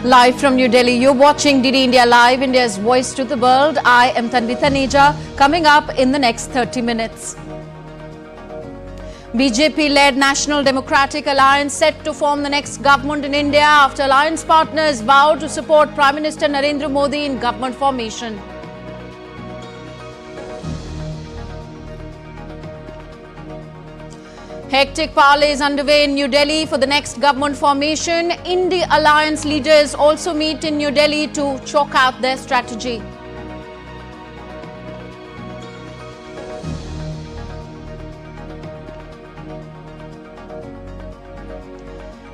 Live from New Delhi, you're watching DD India Live, India's voice to the world. I am Tanvi Taneja. Coming up in the next 30 minutes. BJP-led National Democratic Alliance set to form the next government in India after alliance partners vow to support Prime Minister Narendra Modi in government formation. Hectic parley is underway in New Delhi for the next government formation. I.N.D.I Alliance leaders also meet in New Delhi to chalk out their strategy.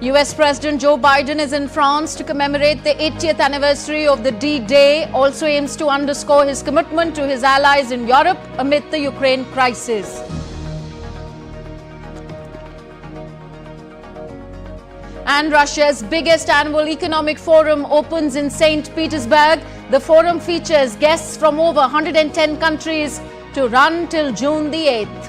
US President Joe Biden is in France to commemorate the 80th anniversary of the D-Day. Also aims to underscore his commitment to his allies in Europe amid the Ukraine crisis. And Russia's biggest annual economic forum opens in St. Petersburg. The forum features guests from over 110 countries to run till June the 8th.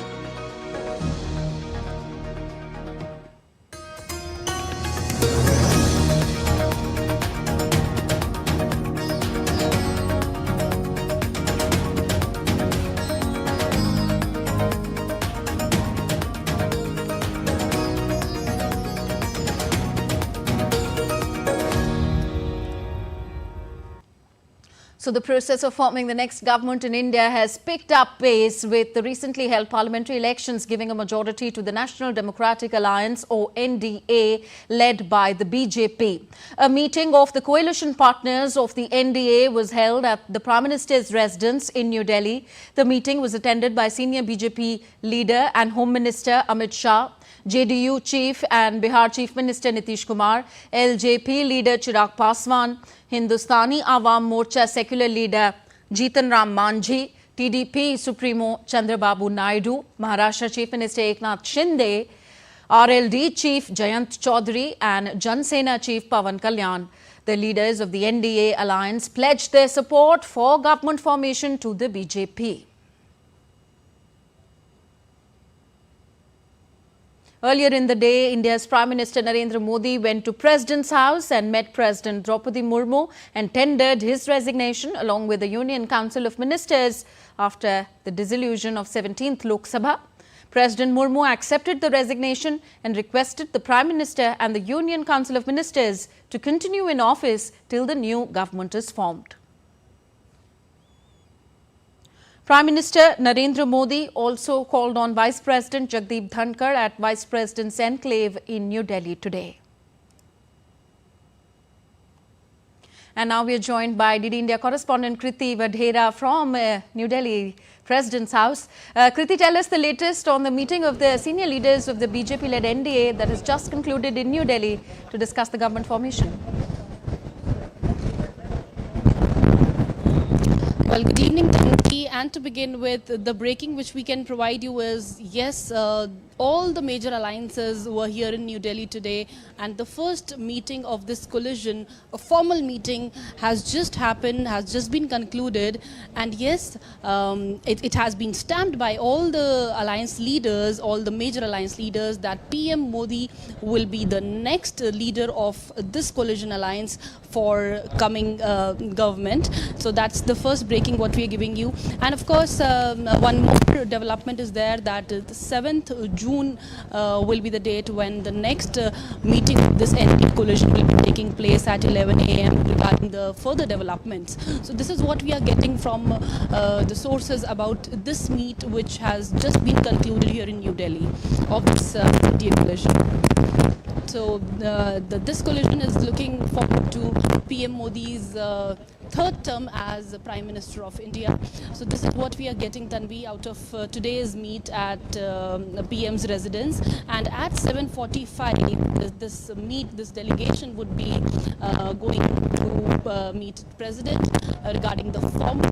So the process of forming the next government in India has picked up pace, with the recently held parliamentary elections giving a majority to the National Democratic Alliance, or NDA, led by the BJP. A meeting of the coalition partners of the NDA was held at the Prime Minister's residence in New Delhi. The meeting was attended by senior BJP leader and Home Minister Amit Shah, JDU Chief and Bihar Chief Minister Nitish Kumar, LJP leader Chirag Paswan, Hindustani Awam Morcha secular leader Jitan Ram Manjhi, TDP Supremo Chandrababu Naidu, Maharashtra Chief Minister Eknath Shinde, RLD Chief Jayant Chaudhary and Jan Sena Chief Pawan Kalyan. The leaders of the NDA alliance pledged their support for government formation to the BJP. Earlier in the day, India's Prime Minister Narendra Modi went to President's house and met President Draupadi Murmu and tendered his resignation along with the Union Council of Ministers after the dissolution of 17th Lok Sabha. President Murmu accepted the resignation and requested the Prime Minister and the Union Council of Ministers to continue in office till the new government is formed. Prime Minister Narendra Modi also called on Vice President Jagdeep Dhankar at Vice President's enclave in New Delhi today. And now we are joined by DD India correspondent Kriti Vadhera from New Delhi President's House. Kriti, tell us the latest on the meeting of the senior leaders of the BJP-led NDA that has just concluded in New Delhi to discuss the government formation. Well, good evening, Tanvi. And to begin with, the breaking which we can provide you is, yes, all the major alliances were here in New Delhi today, and the first meeting of this coalition, a formal meeting, has just happened, has just been concluded. And yes, it has been stamped by all the alliance leaders, all the major alliance leaders, that PM Modi will be the next leader of this coalition alliance for coming government. So that's the first breaking what we are giving you. And of course, one more development is there, that the 7th June will be the date when the next meeting of this NDA coalition will be taking place at 11 a.m. regarding the further developments. So this is what we are getting from the sources about this meet, which has just been concluded here in New Delhi of this NDA coalition. So this coalition is looking forward to PM Modi's third term as the Prime Minister of India. So this is what we are getting, Tanvi, out of today's meet at PM's residence. And at 7:45, this delegation would be going to meet President regarding the formal,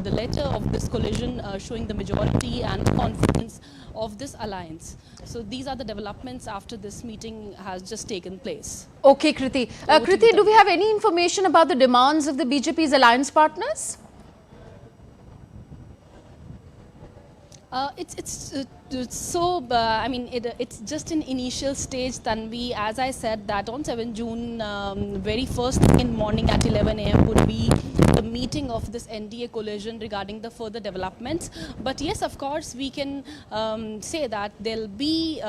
the letter of this coalition showing the majority and confidence of this alliance. So these are the developments after this meeting has just taken place. Okay, Kriti. Kriti, do we have any information about the demands of the BJP's alliance partners? It's I mean, it's just an initial stage, Tanvi. As I said, that on 7 June, very first thing in morning at 11 a.m. would be the meeting of this NDA coalition regarding the further developments. But yes, of course, we can say that there'll be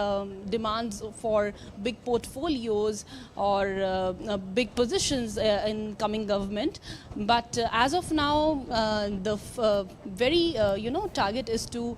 demands for big portfolios or big positions in coming government. But as of now, the very target is to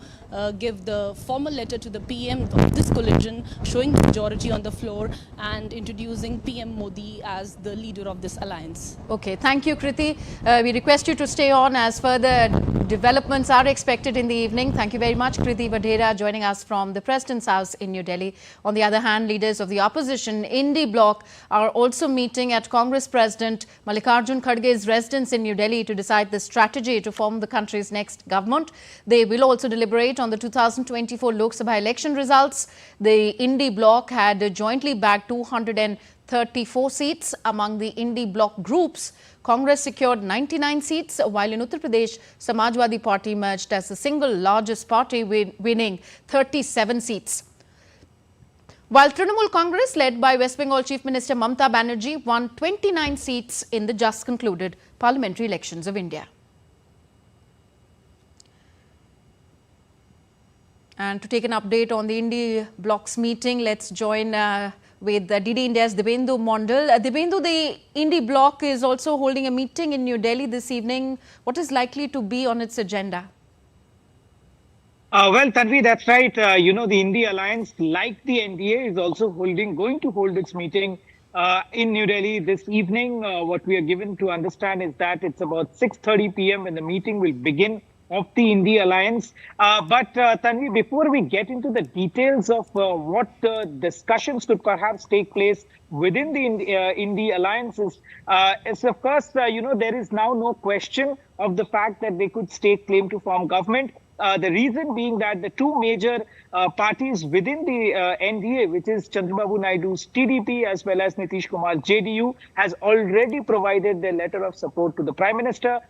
give the formal letter to the PM of this coalition, showing the majority on the floor and introducing PM Modi as the leader of this alliance. Okay, thank you, Kriti. We request you to stay on as further developments are expected in the evening. Thank you very much, Kriti Vadhera, joining us from the President's House in New Delhi. On the other hand, leaders of the opposition, I.N.D.I bloc, are also meeting at Congress President Mallikarjun Kharge's residence in New Delhi to decide the strategy to form the country's next government. They will also deliberate on the 2024 Lok Sabha election results. The I.N.D.I bloc had jointly bagged 234 seats. Among the I.N.D.I bloc groups, Congress secured 99 seats, while in Uttar Pradesh, Samajwadi Party emerged as the single largest party, winning 37 seats. While Trinamool Congress, led by West Bengal Chief Minister Mamata Banerjee, won 29 seats in the just concluded parliamentary elections of India. And to take an update on the I.N.D.I bloc's meeting, let's join with DD India's Dibendu Mondal. Dibendu, the I.N.D.I bloc is also holding a meeting in New Delhi this evening. What is likely to be on its agenda? Well, Tanvi, that's right. The I.N.D.I Alliance, like the NDA, is also going to hold its meeting in New Delhi this evening. What we are given to understand is that it's about 6:30 p.m. when the meeting will begin of the I.N.D.I Alliance. But Tanvi, before we get into the details of what discussions could perhaps take place within the I.N.D.I Alliance is of course, there is now no question of the fact that they could stake claim to form government. The reason being that the two major parties within the NDA, which is Chandrababu Naidu's TDP as well as Nitish Kumar's JDU, has already provided their letter of support to the Prime Minister,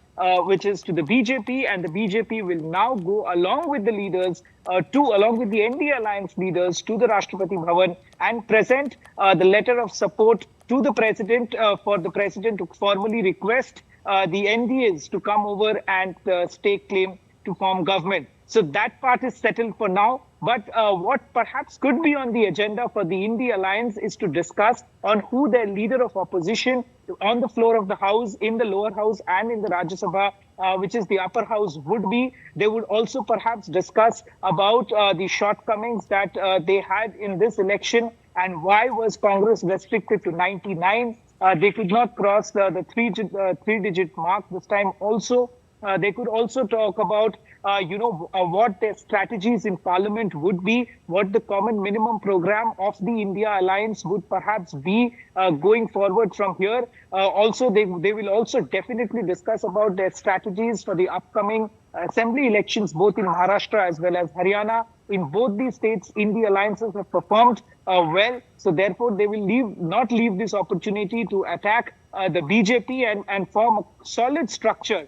which is to the BJP, and the BJP will now go along with the leaders, along with the NDA Alliance leaders, to the Rashtrapati Bhavan and present the letter of support to the President for the President to formally request the NDAs to come over and stake claim to form government. So that part is settled for now. But what perhaps could be on the agenda for the I.N.D.I Alliance is to discuss on who their leader of opposition on the floor of the House, in the lower house and in the Rajya Sabha, which is the upper house, would be. They would also perhaps discuss about the shortcomings that they had in this election and why was Congress restricted to 99. They could not cross the three-digit mark this time also. They could also talk about, what their strategies in Parliament would be, what the common minimum program of the I.N.D.I Alliance would perhaps be going forward from here. Also, they will also definitely discuss about their strategies for the upcoming assembly elections, both in Maharashtra as well as Haryana. In both these states, I.N.D.I alliances have performed well. So therefore, they will not leave this opportunity to attack the BJP and form a solid structure,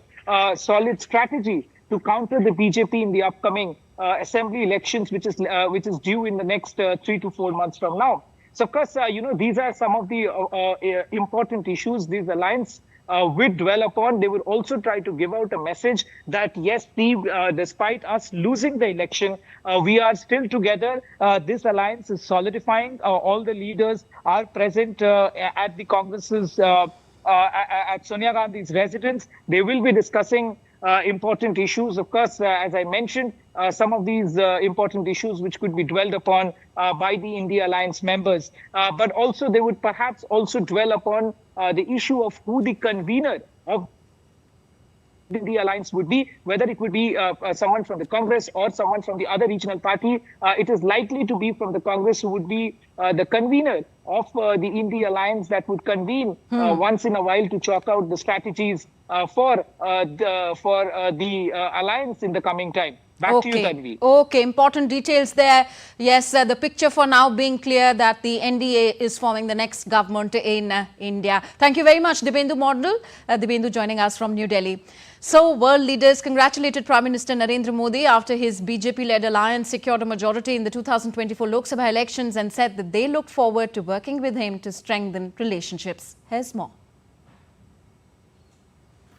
solid strategy to counter the BJP in the upcoming assembly elections, which is due in the next 3 to 4 months from now. So of course, these are some of the important issues these alliance would dwell upon. They would also try to give out a message that yes, despite us losing the election, we are still together. This alliance is solidifying. All the leaders are present at the Congress's at Sonia Gandhi's residence. They will be discussing important issues. Of course, as I mentioned, some of these important issues which could be dwelled upon by the I.N.D.I Alliance members. But also they would perhaps also dwell upon the issue of who the convener of the alliance would be, whether it would be someone from the Congress or someone from the other regional party. It is likely to be from the Congress who would be the convener of the I.N.D.I Alliance that would convene once in a while to chalk out the strategies for the alliance in the coming time. Back to you, Tanvi. Okay, important details there. Yes, the picture for now being clear that the NDA is forming the next government in India. Thank you very much, Dibendu Model. Dibendu joining us from New Delhi. So, world leaders congratulated Prime Minister Narendra Modi after his BJP-led alliance secured a majority in the 2024 Lok Sabha elections and said that they look forward to working with him to strengthen relationships. Here's more.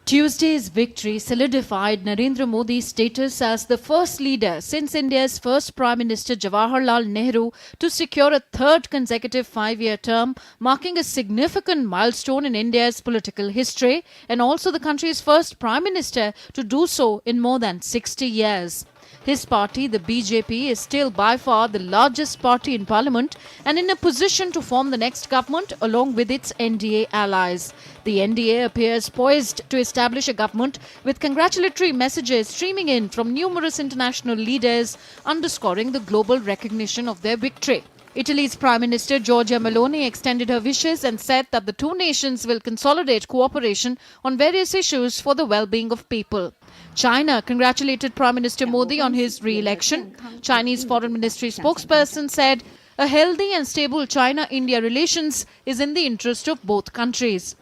Tuesday's victory solidified Narendra Modi's status as the first leader since India's first Prime Minister Jawaharlal Nehru to secure a third consecutive 5-year term, marking a significant milestone in India's political history and also the country's first Prime Minister to do so in more than 60 years. His party, the BJP, is still by far the largest party in parliament and in a position to form the next government along with its NDA allies. The NDA appears poised to establish a government with congratulatory messages streaming in from numerous international leaders, underscoring the global recognition of their victory. Italy's Prime Minister Giorgia Meloni extended her wishes and said that the two nations will consolidate cooperation on various issues for the well-being of people. China congratulated Prime Minister Modi on his re-election. Chinese Foreign Ministry spokesperson said, "A healthy and stable China-India relations is in the interest of both countries."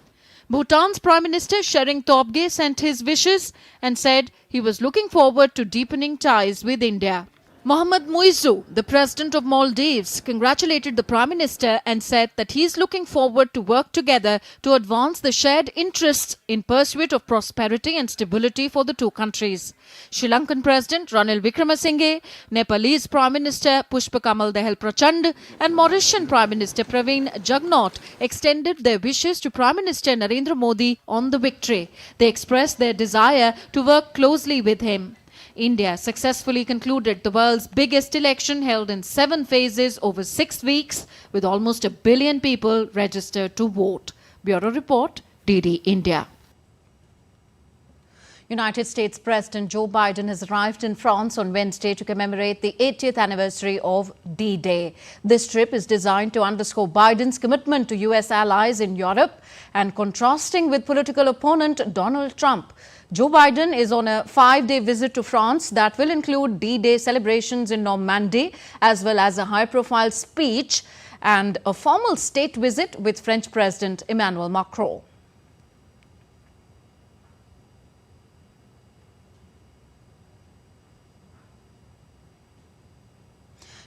Bhutan's Prime Minister Tshering Tobgay sent his wishes and said he was looking forward to deepening ties with India. Mohamed Muizzu, the President of Maldives, congratulated the Prime Minister and said that he is looking forward to work together to advance the shared interests in pursuit of prosperity and stability for the two countries. Sri Lankan President Ranil Wickremesinghe, Nepalese Prime Minister Pushpakamal Dahal Prachand and Mauritian Prime Minister Praveen Jugnauth extended their wishes to Prime Minister Narendra Modi on the victory. They expressed their desire to work closely with him. India successfully concluded the world's biggest election held in 7 phases over 6 weeks with almost 1 billion people registered to vote. Bureau Report, DD India. United States President Joe Biden has arrived in France on Wednesday to commemorate the 80th anniversary of D-Day. This trip is designed to underscore Biden's commitment to U.S. allies in Europe and contrasting with political opponent Donald Trump. Joe Biden is on a 5-day visit to France that will include D-Day celebrations in Normandy, as well as a high-profile speech and a formal state visit with French President Emmanuel Macron.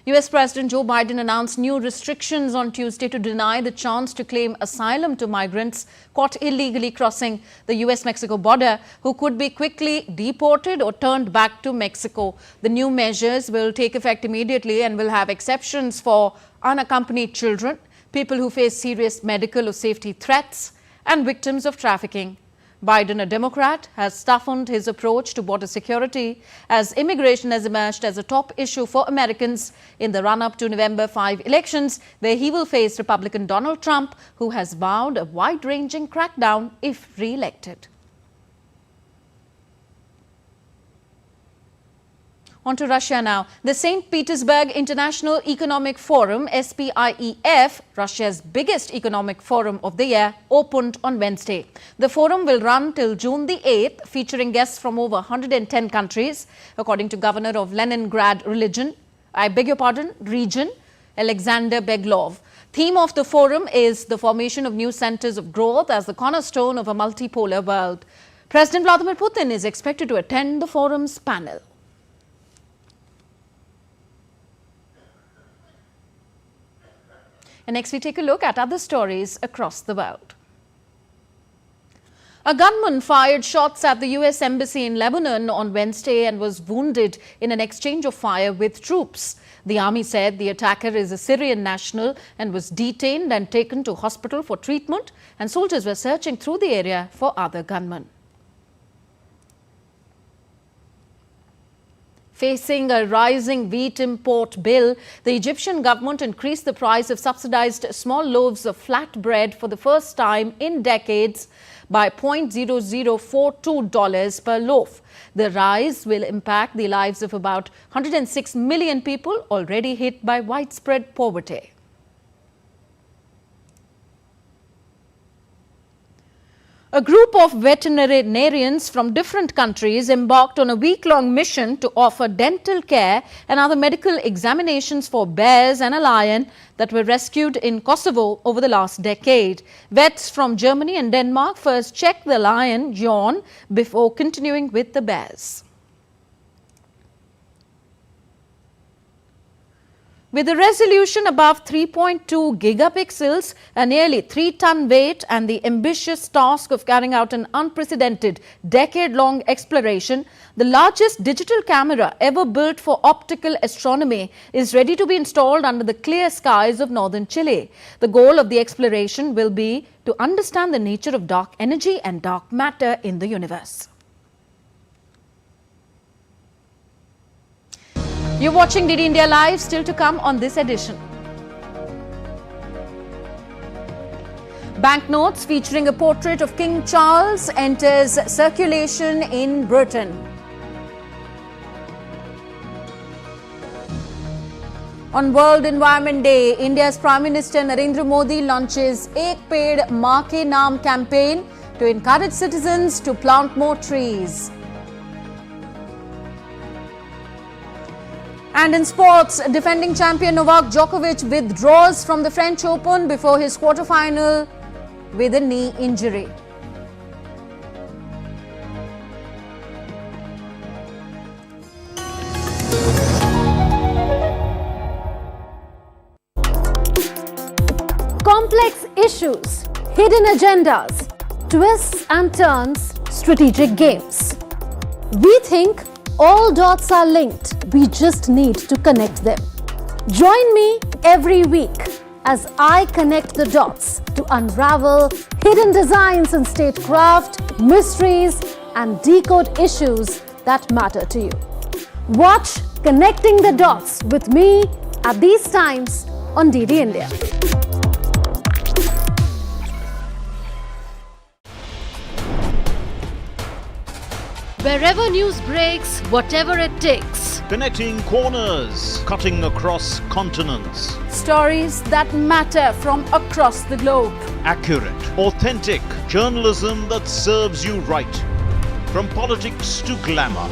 US President Joe Biden announced new restrictions on Tuesday to deny the chance to claim asylum to migrants caught illegally crossing the US-Mexico border who could be quickly deported or turned back to Mexico. The new measures will take effect immediately and will have exceptions for unaccompanied children, people who face serious medical or safety threats, and victims of trafficking. Biden, a Democrat, has toughened his approach to border security as immigration has emerged as a top issue for Americans in the run-up to November 5 elections, where he will face Republican Donald Trump, who has vowed a wide-ranging crackdown if re-elected. On to Russia now. The St. Petersburg International Economic Forum, SPIEF, Russia's biggest economic forum of the year, opened on Wednesday. The forum will run till June the 8th, featuring guests from over 110 countries, according to Governor of Leningrad region, Alexander Beglov. Theme of the forum is the formation of new centers of growth as the cornerstone of a multipolar world. President Vladimir Putin is expected to attend the forum's panel. And next we take a look at other stories across the world. A gunman fired shots at the US Embassy in Lebanon on Wednesday and was wounded in an exchange of fire with troops. The army said the attacker is a Syrian national and was detained and taken to hospital for treatment, and soldiers were searching through the area for other gunmen. Facing a rising wheat import bill, the Egyptian government increased the price of subsidized small loaves of flat bread for the first time in decades by $0.0042 per loaf. The rise will impact the lives of about 106 million people already hit by widespread poverty. A group of veterinarians from different countries embarked on a week-long mission to offer dental care and other medical examinations for bears and a lion that were rescued in Kosovo over the last decade. Vets from Germany and Denmark first checked the lion, John, before continuing with the bears. With a resolution above 3.2 gigapixels, a nearly 3-ton weight and the ambitious task of carrying out an unprecedented decade-long exploration, the largest digital camera ever built for optical astronomy is ready to be installed under the clear skies of northern Chile. The goal of the exploration will be to understand the nature of dark energy and dark matter in the universe. You're watching DD India Live, still to come on this edition. Banknotes featuring a portrait of King Charles enters circulation in Britain. On World Environment Day, India's Prime Minister Narendra Modi launches Ek Ped Maa Ke Naam campaign to encourage citizens to plant more trees. And in sports, defending champion Novak Djokovic withdraws from the French Open before his quarterfinal with a knee injury. Complex issues, hidden agendas, twists and turns, strategic games. We think all dots are linked. We just need to connect them. Join me every week as I connect the dots to unravel hidden designs in statecraft, mysteries, and decode issues that matter to you. Watch Connecting the Dots with me at these times on DD India. Wherever news breaks, whatever it takes. Connecting corners, cutting across continents. Stories that matter from across the globe. Accurate, authentic journalism that serves you right. From politics to glamour,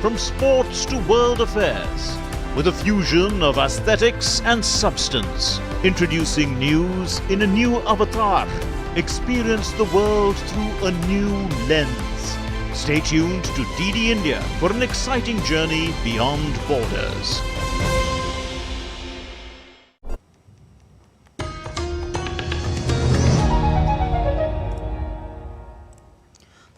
from sports to world affairs, with a fusion of aesthetics and substance. Introducing news in a new avatar. Experience the world through a new lens. Stay tuned to DD India for an exciting journey beyond borders.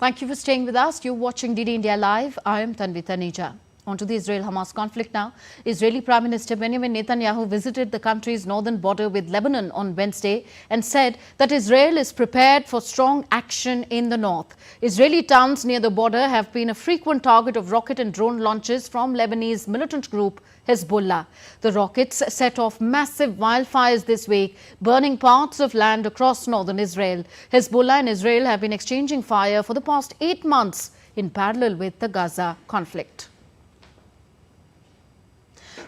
Thank you for staying with us. You're watching DD India Live. I am Tanvi Taneja. On to the Israel-Hamas conflict now. Israeli Prime Minister Benjamin Netanyahu visited the country's northern border with Lebanon on Wednesday and said that Israel is prepared for strong action in the north. Israeli towns near the border have been a frequent target of rocket and drone launches from Lebanese militant group Hezbollah. The rockets set off massive wildfires this week, burning parts of land across northern Israel. Hezbollah and Israel have been exchanging fire for the past 8 months in parallel with the Gaza conflict.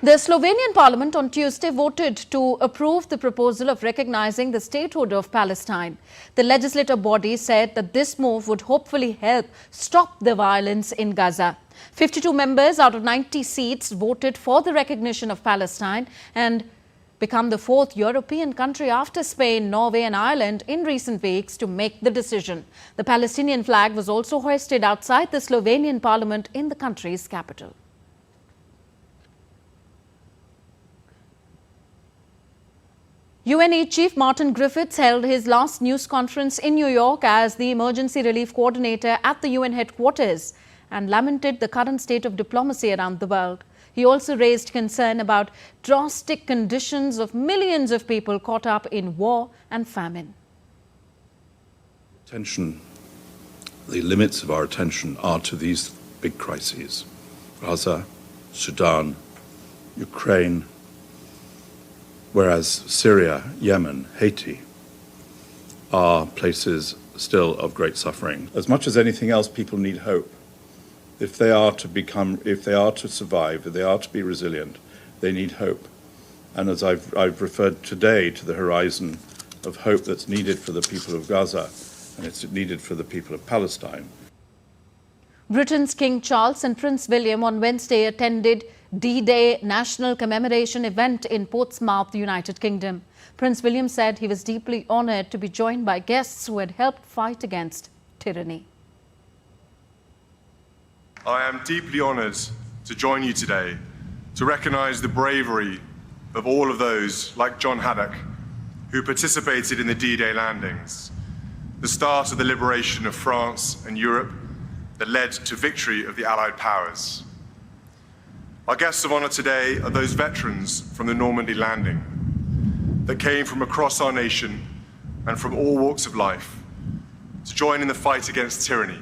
The Slovenian parliament on Tuesday voted to approve the proposal of recognizing the statehood of Palestine. The legislative body said that this move would hopefully help stop the violence in Gaza. 52 members out of 90 seats voted for the recognition of Palestine and become the fourth European country after Spain, Norway and Ireland in recent weeks to make the decision. The Palestinian flag was also hoisted outside the Slovenian parliament in the country's capital. UNE Chief Martin Griffiths held his last news conference in New York as the emergency relief coordinator at the UN headquarters and lamented the current state of diplomacy around the world. He also raised concern about drastic conditions of millions of people caught up in war and famine. The limits of our attention are to these big crises: Gaza, Sudan, Ukraine, whereas Syria, Yemen, Haiti are places still of great suffering. As much as anything else, people need hope. If they are to survive, if they are to be resilient, they need hope. And as I've referred today to the horizon of hope that's needed for the people of Gaza, and it's needed for the people of Palestine. Britain's King Charles and Prince William on Wednesday attended D-Day national commemoration event in Portsmouth, United Kingdom. Prince William said he was deeply honoured to be joined by guests who had helped fight against tyranny. I am deeply honoured to join you today to recognise the bravery of all of those, like John Haddock, who participated in the D-Day landings, the start of the liberation of France and Europe that led to victory of the Allied powers. Our guests of honour today are those veterans from the Normandy landing that came from across our nation and from all walks of life to join in the fight against tyranny.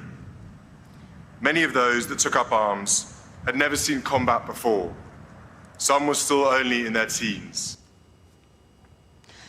Many of those that took up arms had never seen combat before. Some were still only in their teens.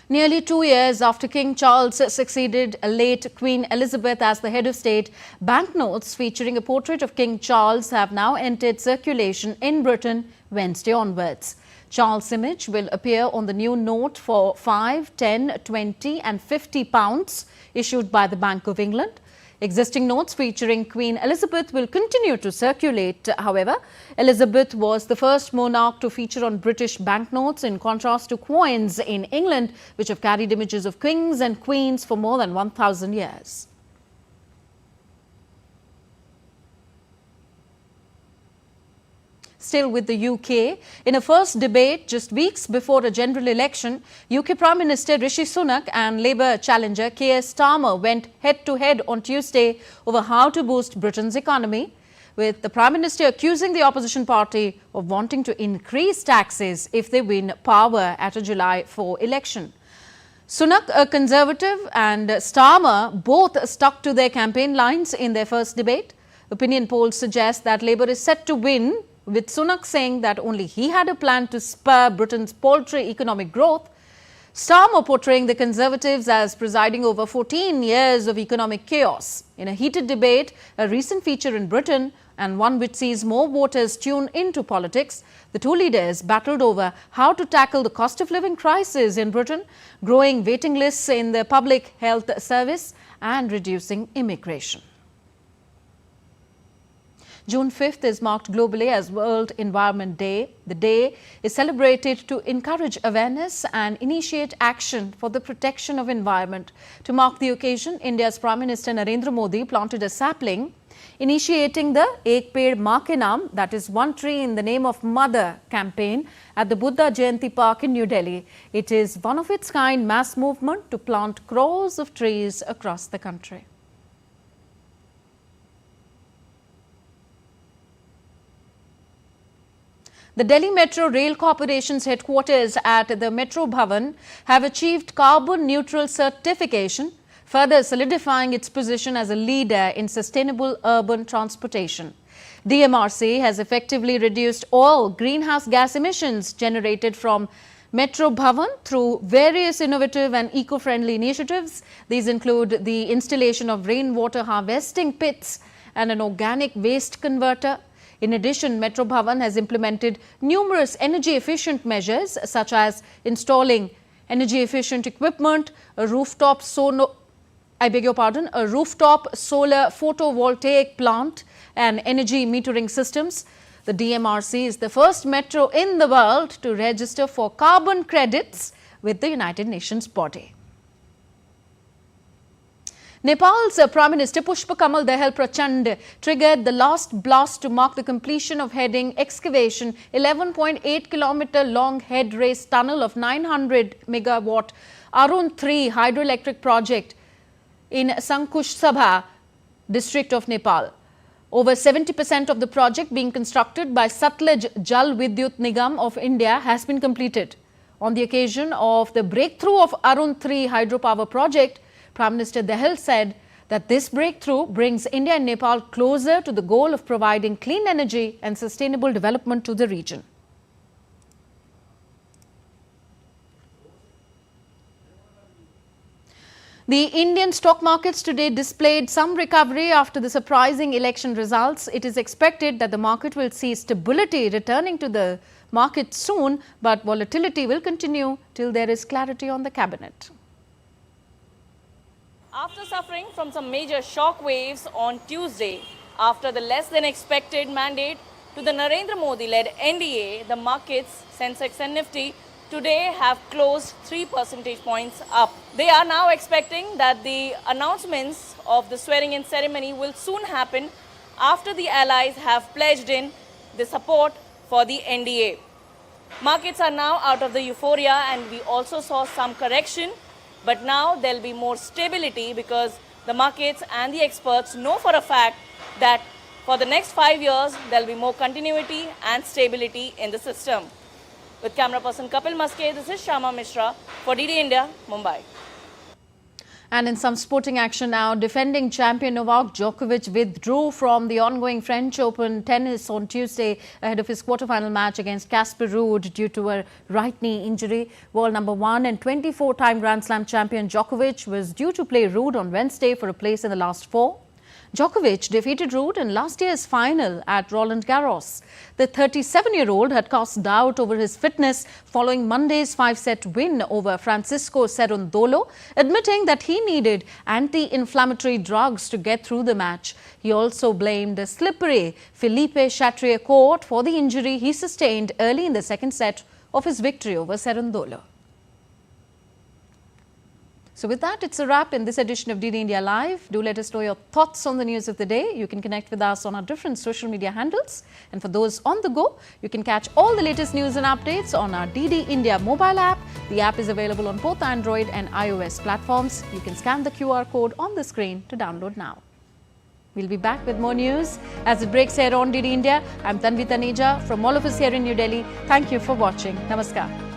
Nearly 2 years after King Charles succeeded late Queen Elizabeth as the head of state, banknotes featuring a portrait of King Charles have now entered circulation in Britain Wednesday onwards. Charles' image will appear on the new note for 5, 10, 20 and 50 pounds issued by the Bank of England. Existing notes featuring Queen Elizabeth will continue to circulate. However, Elizabeth was the first monarch to feature on British banknotes, in contrast to coins in England, which have carried images of kings and queens for more than 1,000 years. Still with the UK, in a first debate just weeks before a general election, UK Prime Minister Rishi Sunak and Labour challenger Keir Starmer went head-to-head on Tuesday over how to boost Britain's economy, with the Prime Minister accusing the opposition party of wanting to increase taxes if they win power at a July 4 election. Sunak, a Conservative, and Starmer both stuck to their campaign lines in their first debate. Opinion polls suggest that Labour is set to win, with Sunak saying that only he had a plan to spur Britain's paltry economic growth. Starmer portraying the Conservatives as presiding over 14 years of economic chaos. In a heated debate, a recent feature in Britain and one which sees more voters tune into politics, the two leaders battled over how to tackle the cost of living crisis in Britain, growing waiting lists in the public health service and reducing immigration. June 5th is marked globally as World Environment Day. The day is celebrated to encourage awareness and initiate action for the protection of environment. To mark the occasion, India's Prime Minister Narendra Modi planted a sapling, initiating the Ek Ped Maa Ke Naam, that is one tree in the name of Mother campaign at the Buddha Jayanti Park in New Delhi. It is one of its kind mass movement to plant crores of trees across the country. The Delhi Metro Rail Corporation's headquarters at the Metro Bhavan have achieved carbon neutral certification, further solidifying its position as a leader in sustainable urban transportation. DMRC has effectively reduced all greenhouse gas emissions generated from Metro Bhavan through various innovative and eco-friendly initiatives. These include the installation of rainwater harvesting pits and an organic waste converter. In addition, Metro Bhavan has implemented numerous energy-efficient measures such as installing energy-efficient equipment, a rooftop solar photovoltaic plant and energy metering systems. The DMRC is the first metro in the world to register for carbon credits with the United Nations body. Nepal's Prime Minister Pushpa Kamal Dahal Prachand triggered the last blast to mark the completion of heading excavation 11.8 kilometer long head race tunnel of 900 megawatt Arun-3 hydroelectric project in Sankush Sabha district of Nepal. Over 70% of the project being constructed by Sutlej Jal Vidyut Nigam of India has been completed. On the occasion of the breakthrough of Arun-3 hydropower project, Prime Minister Dahal said that this breakthrough brings India and Nepal closer to the goal of providing clean energy and sustainable development to the region. The Indian stock markets today displayed some recovery after the surprising election results. It is expected that the market will see stability returning to the market soon, but volatility will continue till there is clarity on the cabinet. After suffering from some major shock waves on Tuesday, after the less than expected mandate to the Narendra Modi-led NDA, the markets, Sensex and Nifty, today have closed 3 percentage points up. They are now expecting that the announcements of the swearing-in ceremony will soon happen after the allies have pledged in the support for the NDA. Markets are now out of the euphoria, and we also saw some correction, but now there'll be more stability because the markets and the experts know for a fact that for the next 5 years, there'll be more continuity and stability in the system. With camera person Kapil Maske, this is Shama Mishra for DD India, Mumbai. And in some sporting action now, defending champion Novak Djokovic withdrew from the ongoing French Open tennis on Tuesday ahead of his quarterfinal match against Casper Ruud due to a right knee injury. World number 1 and 24-time Grand Slam champion Djokovic was due to play Ruud on Wednesday for a place in the last 4. Djokovic defeated Ruud in last year's final at Roland Garros. The 37-year-old had cast doubt over his fitness following Monday's 5-set win over Francisco Cerundolo, admitting that he needed anti-inflammatory drugs to get through the match. He also blamed the slippery Philippe Chatrier court for the injury he sustained early in the second set of his victory over Cerundolo. So with that, it's a wrap in this edition of DD India Live. Do let us know your thoughts on the news of the day. You can connect with us on our different social media handles. And for those on the go, you can catch all the latest news and updates on our DD India mobile app. The app is available on both Android and iOS platforms. You can scan the QR code on the screen to download now. We'll be back with more news as it breaks here on DD India. I'm Tanvi Taneja from all of us here in New Delhi. Thank you for watching. Namaskar.